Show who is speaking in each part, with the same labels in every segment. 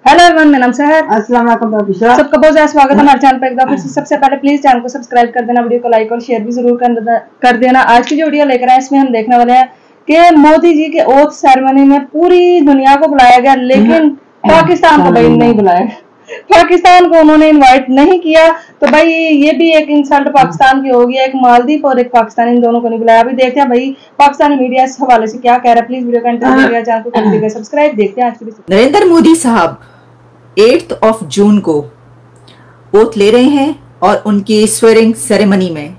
Speaker 1: Hello everyone, मेरा नाम सहर।
Speaker 2: अस्सलाम वालेकुम।
Speaker 1: सबका बहुत ज्यादा स्वागत है हमारे चैनल पर एक बार फिर से। सबसे पहले प्लीज चैनल को सब्सक्राइब कर देना, वीडियो को लाइक और शेयर भी जरूर कर देना। आज की जो वीडियो लेकर आए इसमें हम देखने वाले हैं कि मोदी जी के ओथ सेरेमनी में पूरी दुनिया को बुलाया गया, लेकिन पाकिस्तान को भाई नहीं बुलाया। पाकिस्तान को उन्होंने इनवाइट नहीं किया, तो भाई ये भी एक इंसल्ट पाकिस्तान की होगी। एक मालदीव और एक पाकिस्तान, इन दोनों को नहीं बुलाया। अभी देखते हैं भाई पाकिस्तानी मीडिया इस हवाले से क्या कह रहा है। प्लीज वीडियो को एंड तक देखिएगा, चैनल को कर दीजिएगा सब्सक्राइब। देखते हैं आज की।
Speaker 3: नरेंद्र मोदी साहब 8 जून को ओथ ले रहे हैं और उनकी स्वेरिंग सेरेमनी में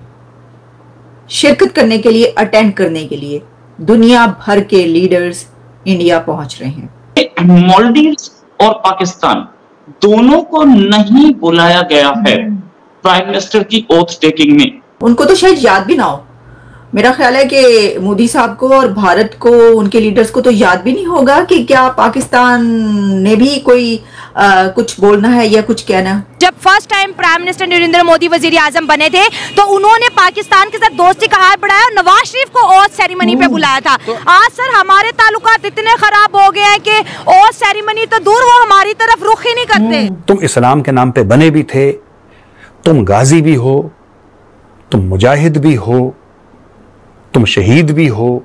Speaker 3: शिरकत करने के लिए, अटेंड करने के लिए दुनिया भर के लीडर्स इंडिया पहुंच रहे हैं।
Speaker 4: मालदीव्स और पाकिस्तान दोनों को नहीं बुलाया गया है प्राइम मिनिस्टर की ओथ टेकिंग में।
Speaker 3: उनको तो शायद याद भी ना हो। मेरा ख्याल है कि मोदी साहब को और भारत को, उनके लीडर्स को तो याद भी नहीं होगा कि क्या पाकिस्तान ने भी कोई कुछ बोलना है या कुछ कहना।
Speaker 5: जब first time prime minister Narendra Modi वजीर आजम बने थे तो उन्होंने पाकिस्तान के साथ दोस्ती का हाथ बढ़ाया और नवाज शरीफ को ओथ सेरेमनी पे बुलाया था। आज सर हमारे ताल्लुकात इतने खराब हो गए हैं कि ओथ सेरेमनी तो दूर, वो हमारी तरफ रुख ही नहीं करते।
Speaker 6: तुम इस्लाम के नाम पे बने भी थे, तुम गाजी भी हो, तुम मुजाहिद भी हो, तुम शहीद भी हो,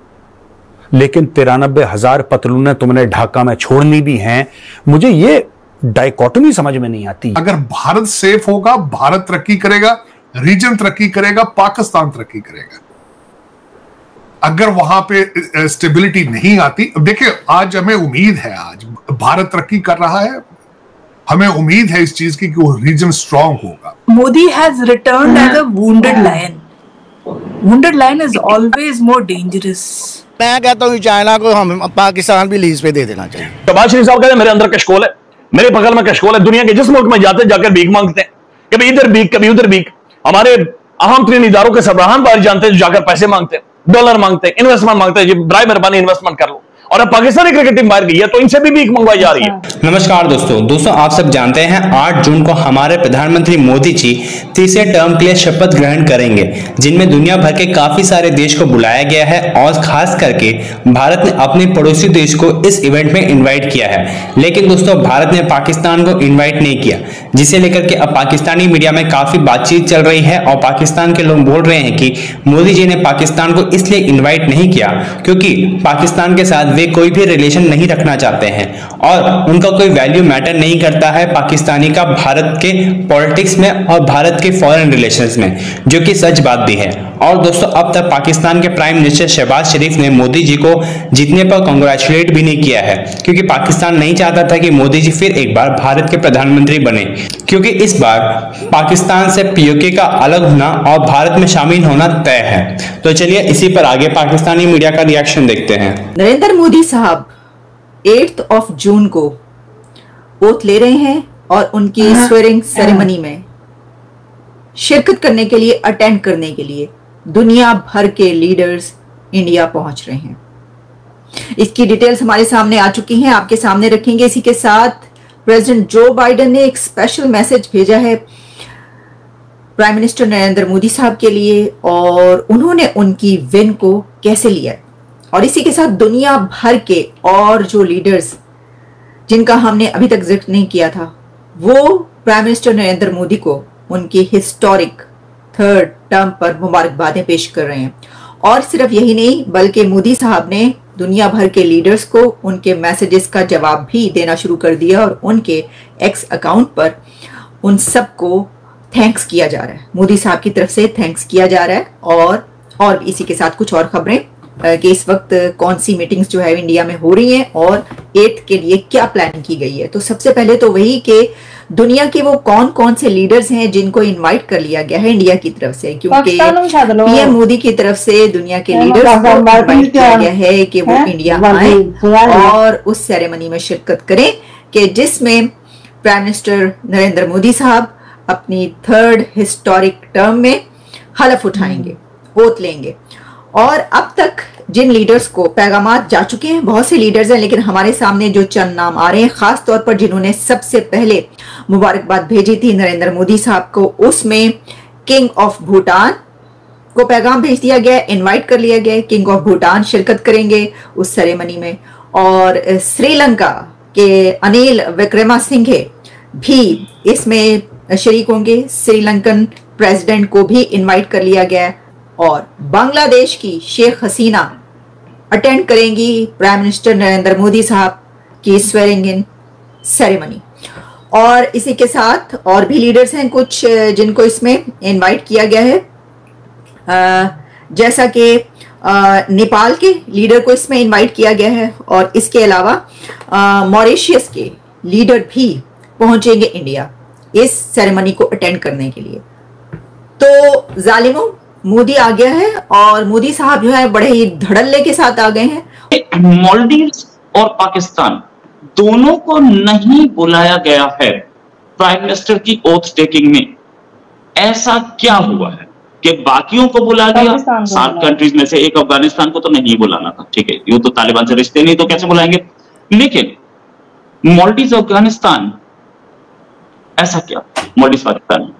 Speaker 6: लेकिन 93,000 पतलूनें तुमने ढाका में छोड़नी भी हैं। मुझे ये डाइकोटमी समझ में नहीं आती।
Speaker 7: अगर भारत सेफ होगा, भारत तरक्की करेगा, रीजन तरक्की करेगा, पाकिस्तान तरक्की करेगा। अगर वहां पे स्टेबिलिटी नहीं आती, देखिए आज हमें उम्मीद है, आज भारत तरक्की कर रहा है, हमें उम्मीद है इस चीज की कि वो रीजन स्ट्रांग होगा।
Speaker 2: Modi has returned as a wounded lion. Wounded lion is always more dangerous.
Speaker 8: मैं कहता हूँ चाइना को हम पाकिस्तान भी लीज पे दे देना चाहिए।
Speaker 9: शहबाज शरीफ साहब कहते हैं मेरे अंदर कशकोल है, मेरे बगल में कशकोल है। दुनिया के जिस मुल्क में जाते जाकर भीख मांगते हैं, कभी इधर भीख कभी उधर भीख। हमारे अहम तरीन इदारों के सरबराहान बाहर जानते हैं, जाकर पैसे मांगते हैं, डॉलर मांगते हैं, इन्वेस्टमेंट मांगते हैं, बराए मेहरबानी इन्वेस्टमेंट कर लो। और अब पाकिस्तानी क्रिकेट टीम बाहर गई है तो इनसे भी भीख मंगवाई जा रही है।
Speaker 10: नमस्कार दोस्तों आप सब जानते हैं 8 जून को हमारे प्रधानमंत्री मोदी जी तीसरे टर्म के लिए शपथ ग्रहण करेंगे, जिनमें दुनिया भर के काफी सारे देश को बुलाया गया है और खास करके भारत ने अपने पड़ोसी देश को इस इवेंट में इन्वाइट किया है। लेकिन दोस्तों भारत ने पाकिस्तान को इन्वाइट नहीं किया, जिसे लेकर के अब पाकिस्तानी मीडिया में काफी बातचीत चल रही है और पाकिस्तान के लोग बोल रहे हैं कि मोदी जी ने पाकिस्तान को इसलिए इन्वाइट नहीं किया क्योंकि पाकिस्तान के साथ कोई भी रिलेशन नहीं रखना चाहते हैं और उनका कोई वैल्यू मैटर नहीं करता है पाकिस्तानी का भारत के पॉलिटिक्स में और भारत के फॉरेन रिलेशंस में, जो कि सच बात भी है। और दोस्तों अब तक पाकिस्तान के प्राइम मिनिस्टर शहबाज शरीफ ने मोदी जी को जीतने पर कांग्रेचुलेट भी नहीं किया है, क्योंकि पाकिस्तान नहीं चाहता था कि मोदी जी फिर एक बार भारत के प्रधानमंत्री बने, क्योंकि इस बार पाकिस्तान से पीओके का अलग होना और भारत में शामिल होना तय है। तो चलिए इसी पर आगे पाकिस्तानी मीडिया का रिएक्शन देखते हैं।
Speaker 3: नरेंद्र मोदी साहब 8 जून को ओथ ले रहे हैं और उनकी स्वेरिंग सेरेमनी में शिरकत करने के लिए, अटेंड करने के लिए दुनिया भर के लीडर्स इंडिया पहुंच रहे हैं। इसकी डिटेल्स हमारे सामने आ चुकी हैं, आपके सामने रखेंगे। इसी के साथ प्रेसिडेंट जो बाइडेन ने एक स्पेशल मैसेज भेजा है प्राइम मिनिस्टर नरेंद्र मोदी साहब के लिए और उन्होंने उनकी विन को कैसे लिया। और इसी के साथ दुनिया भर के और जो लीडर्स जिनका हमने अभी तक जिक्र नहीं किया था, वो प्राइम मिनिस्टर नरेंद्र मोदी को उनकी हिस्टोरिक 3rd टर्म पर मुबारकबादें पेश कर रहे हैं। और सिर्फ यही नहीं, बल्कि मोदी साहब ने दुनिया भर के लीडर्स को उनके मैसेजेस का जवाब भी देना शुरू कर दिया और उनके एक्स अकाउंट पर उन सबको थैंक्स किया जा रहा है। मोदी साहब की तरफ से थैंक्स किया जा रहा है। और इसी के साथ कुछ और खबरें कि इस वक्त कौन सी मीटिंग्स जो है इंडिया में हो रही हैं और 8 के लिए क्या प्लानिंग की गई है। तो सबसे पहले तो वही कि दुनिया के वो कौन कौन से लीडर्स हैं जिनको इनवाइट कर लिया गया है इंडिया की तरफ से, क्योंकि पीएम मोदी की तरफ से दुनिया के लीडर्स को इनवाइट किया गया है कि वो इंडिया आए और उस सेरेमनी में शिरकत करें कि जिसमें प्राइम मिनिस्टर नरेंद्र मोदी साहब अपनी 3rd हिस्टोरिक टर्म में हलफ उठाएंगे, ओथ लेंगे। और अब तक जिन लीडर्स को पैगामात जा चुके हैं, बहुत से लीडर्स हैं, लेकिन हमारे सामने जो चंद नाम आ रहे हैं, खास तौर पर जिन्होंने सबसे पहले मुबारकबाद भेजी थी नरेंद्र मोदी साहब को, उसमें किंग ऑफ भूटान को पैगाम भेज दिया गया, इनवाइट कर लिया गया। किंग ऑफ भूटान शिरकत करेंगे उस सेरेमनी में। और श्रीलंका कि अनिल विक्रमसिंघे भी इसमें शरीक होंगे। श्रीलंकन प्रेसिडेंट को भी इनवाइट कर लिया गया है और बांग्लादेश की शेख हसीना अटेंड करेंगी प्राइम मिनिस्टर नरेंद्र मोदी साहब की स्वेरिंग इन सेरेमनी। और इसी के साथ और भी लीडर्स हैं कुछ जिनको इसमें इनवाइट किया गया है, जैसा कि नेपाल के लीडर को इसमें इनवाइट किया गया है और इसके अलावा मॉरिशियस के लीडर भी पहुंचेंगे इंडिया इस सेरेमनी को अटेंड करने के लिए। तो जालिमों, मोदी आ गया है और मोदी साहब जो है बड़े ही धड़ल्ले के साथ आ गए हैं।
Speaker 4: मालदीव्स और पाकिस्तान दोनों को नहीं बुलाया गया है प्राइम मिनिस्टर की ओथ टेकिंग में। ऐसा क्या हुआ है कि बाकियों को बुला दिया? 7 कंट्रीज में से एक अफगानिस्तान को तो नहीं बुलाना था, ठीक है, यूं तो तालिबान से रिश्ते नहीं तो कैसे बुलाएंगे, लेकिन मालदीव्स अफगानिस्तान ऐसा क्या? Maldives Pakistan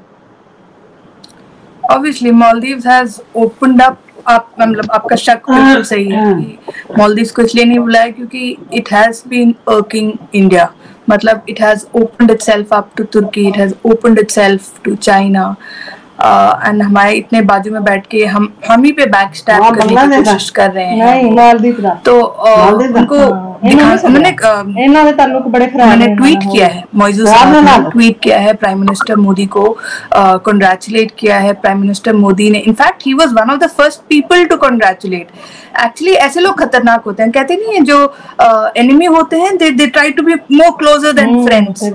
Speaker 2: Obviously, Maldives has opened up. मतलब आपका शक बिल्कुल सही है कि मालदीव्स को इसलिए नहीं बुलाया क्योंकि it has been irking India. मतलब it has opened itself up to Turkey, it has opened itself to China. And हमारे इतने बाजू में बैठ के हम ही पे बैक स्टैप करने की कोशिश कर रहे हैं। तो उनको मैंने ट्वीट किया है, मौजूद साहब ट्वीट किया है प्राइम मिनिस्टर मोदी को कंग्रेचुलेट किया है प्राइम मिनिस्टर मोदी ने। In fact he was one of the first people to congratulate. Actually ऐसे लोग खतरनाक होते हैं, कहते नहीं है जो एनिमी होते हैं they try to be more closer than friends.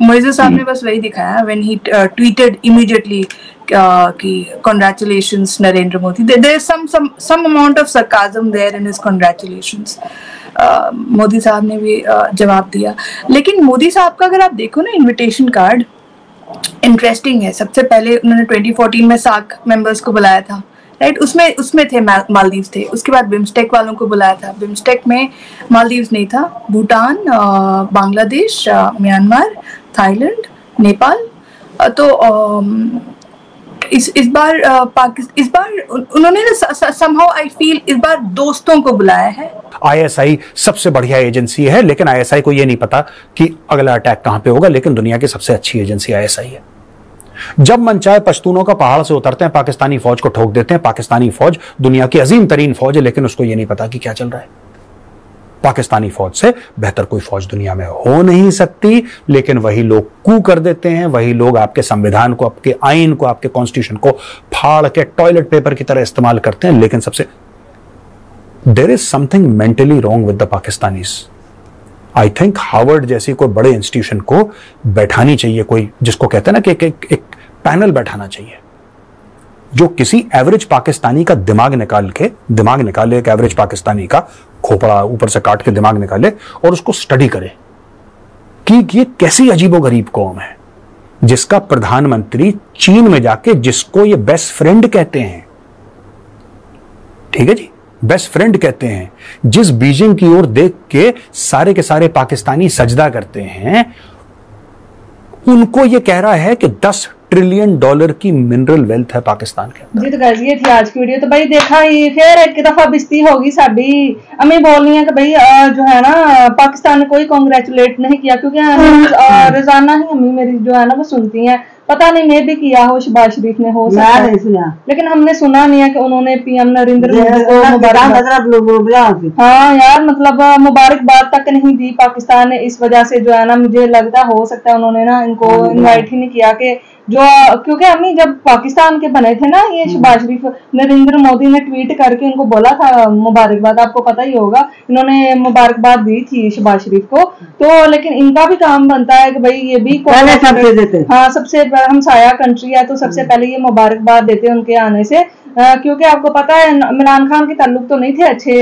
Speaker 2: मौजूद साहब ने बस वही दिखाया व्हेन ही ट्वीटेड इमीडिएटली कि congratulations Narendra Modi. there is some amount of sarcasm there in his congratulations। Modi साहब ने भी जवाब दिया। लेकिन मोदी साहब का अगर आप देखो ना इनविटेशन कार्ड, इंटरेस्टिंग है। सबसे पहले उन्होंने 2014 में सार्क मेंबर्स को बुलाया था, राइट, उसमें थे मालदीव्स थे। उसके बाद बिम्स्टेक वालों को बुलाया था, बिम्स्टेक में मालदीव्स नहीं था, भूटान, बांग्लादेश, म्यांमार, थाईलैंड, नेपाल। तो इस बार उन्होंने somehow I feel इस बार दोस्तों को बुलाया है।
Speaker 6: ISI सबसे बढ़िया एजेंसी है, लेकिन ISI को यह नहीं पता कि अगला अटैक कहां पे होगा, लेकिन दुनिया की सबसे अच्छी एजेंसी ISI है। जब मन चाहे पश्तूनों का पहाड़ से उतरते हैं, पाकिस्तानी फौज को ठोक देते हैं। पाकिस्तानी फौज दुनिया की अजीम तरीन फौज है, लेकिन उसको यह नहीं पता कि क्या चल रहा है। पाकिस्तानी फौज से बेहतर कोई फौज दुनिया में हो नहीं सकती, लेकिन वही लोग कू कर देते हैं, वही लोग आपके संविधान को, आपके आइन को, आपके कॉन्स्टिट्यूशन को फाड़ के टॉयलेट पेपर की तरह इस्तेमाल करते हैं। लेकिन सबसे there is something mentally wrong with the Pakistanis. I think Harvard जैसी कोई बड़े इंस्टीट्यूशन को बैठानी चाहिए, कोई जिसको कहते हैं ना कि एक पैनल बैठाना चाहिए जो किसी एवरेज पाकिस्तानी का दिमाग निकाले, एक एवरेज पाकिस्तानी का खोपड़ा ऊपर से काट के दिमाग निकाले और उसको स्टडी करे कि ये कैसी अजीबोगरीब कौम है जिसका प्रधानमंत्री चीन में जाके, जिसको ये बेस्ट फ्रेंड कहते हैं, ठीक है जी, बेस्ट फ्रेंड कहते हैं, जिस बीजिंग की ओर देख के सारे पाकिस्तानी सजदा करते हैं, उनको ये कह रहा है कि $10 ट्रिलियन की मिनरल वेल्थ है पाकिस्तान के अंदर।
Speaker 1: जी तो गाइस ये थी आज की वीडियो। तो भाई देखा ही फिर एक दफा बिस्ती होगी साडी। अम्मी बोल रही है कि भाई जो है ना पाकिस्तान ने कोई कांग्रेचुलेट नहीं किया, क्योंकि रोजाना ही अम्मी मेरी जो है ना वो सुनती हैं। पता नहीं मैं भी किया हो, शहबाज शरीफ ने हो सकता है, लेकिन हमने सुना नहीं है कि उन्होंने पीएम नरेंद्र मोदी को मुबारकबाद, हाँ यार, मतलब मुबारकबाद तक नहीं दी पाकिस्तान ने। इस वजह से जो है ना मुझे लगता हो सकता है उन्होंने ना इनको इनवाइट ही नहीं किया कि जो, क्योंकि अम्मी जब पाकिस्तान के बने थे ना ये शहबाज शरीफ, नरेंद्र मोदी ने ट्वीट करके उनको बोला था मुबारकबाद, आपको पता ही होगा, इन्होंने मुबारकबाद दी थी शहबाज शरीफ को। तो लेकिन इनका भी काम बनता है कि भाई ये भी हाँ सबसे हमसाया कंट्री है तो सबसे पहले ये मुबारकबाद देते हैं उनके आने से, क्योंकि आपको पता है इमरान खान के ताल्लुक तो नहीं थे अच्छे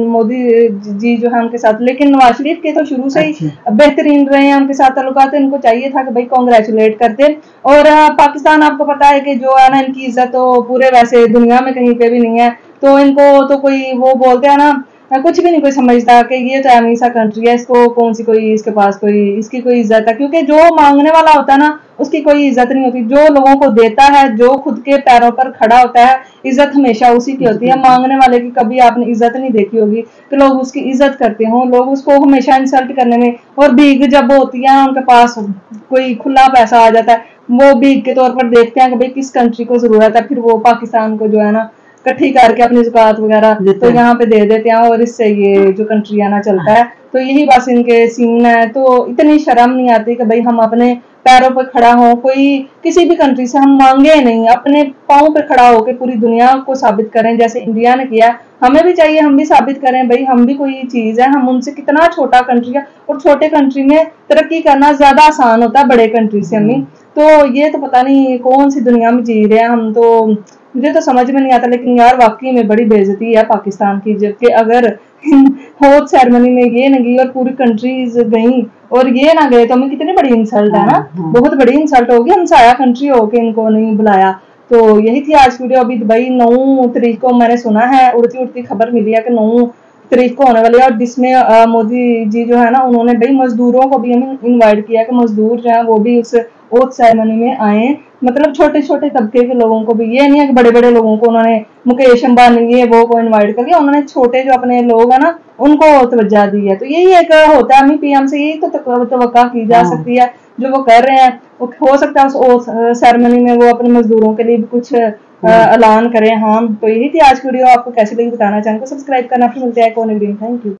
Speaker 1: मोदी जी जो है उनके साथ, लेकिन नवाज शरीफ के तो शुरू से ही बेहतरीन रहे हैं उनके साथ ताल्लुकात। इनको चाहिए था कि भाई कांग्रेचुलेट करते। और पाकिस्तान आपको पता है कि जो है ना इनकी इज्जत तो पूरे वैसे दुनिया में कहीं पे भी नहीं है। तो इनको तो कोई वो बोलते हैं ना कुछ भी नहीं कोई समझता कि ये तो अमीर सा कंट्री है, इसको कौन सी कोई इसके पास कोई इसकी कोई इज्जत है, क्योंकि जो मांगने वाला होता है ना उसकी कोई इज्जत नहीं होती। जो लोगों को देता है, जो खुद के पैरों पर खड़ा होता है, इज्जत हमेशा उसी की होती है। मांगने वाले की कभी आपने इज्जत नहीं देखी होगी कि लोग उसकी इज्जत करते हों, लोग उसको हमेशा इंसल्ट करने में। और भीख जब होती है उनके पास कोई खुला पैसा आ जाता है, वो भीख के तौर पर देखते हैं कि भाई किस कंट्री को जरूरत है, फिर वो पाकिस्तान को जो है ना इकट्ठी करके अपनी ज़कात वगैरह तो यहाँ पे दे देते हैं और इससे ये जो कंट्री है ना चलता है। तो यही बस इनके सीन है। तो इतनी शर्म नहीं आती कि भाई हम अपने पैरों पर खड़ा हो, कोई किसी भी कंट्री से हम मांगे नहीं, अपने पाँव पे खड़ा होकर पूरी दुनिया को साबित करें जैसे इंडिया ने किया। हमें भी चाहिए हम भी साबित करें भाई हम भी कोई चीज है, हम उनसे कितना छोटा कंट्री है और छोटे कंट्री में तरक्की करना ज्यादा आसान होता है बड़े कंट्री से। हमें तो ये तो पता नहीं कौन सी दुनिया में जी रहे हैं हम, तो मुझे तो समझ में नहीं आता। लेकिन यार वाकई में बड़ी बेइज्जती है पाकिस्तान की, जबकि अगर होत सेरेमनी में ये न गई और पूरी कंट्रीज गई और ये ना गए तो हमें कितनी बड़ी इंसल्ट है ना, बहुत बड़ी इंसल्ट होगी। हम साया कंट्री होके इनको नहीं बुलाया। तो यही थी आज की वीडियो। अभी दुबई 9 तारीख को मैंने सुना है, उड़ती उड़ती खबर मिली है कि 9 तारीख को होने वाली है, और जिसमें मोदी जी जो है ना उन्होंने भाई मजदूरों को भी हमें इनवाइट किया कि मजदूर जो है वो भी उस ओथ सेरेमनी में आए। मतलब छोटे छोटे तबके के लोगों को भी, ये नहीं है कि बड़े बड़े लोगों को उन्होंने मुकेश अंबानी ये वो को इनवाइट कर लिया, उन्होंने छोटे जो अपने लोग है ना उनको तवज्जो दी है। तो यही एक होता है, हमें पीएम से यही तो तवक्का की जा सकती है जो वो कर रहे हैं। हो सकता है उस ओथ सेरेमनी में वो अपने मजदूरों के लिए भी कुछ ऐलान करें। हाँ, तो यही थी आज की वीडियो। आपको कैसी लगी बताना, चैनल को सब्सक्राइब करना। फिर मिलते हैं एक और नई वीडियो। Thank you.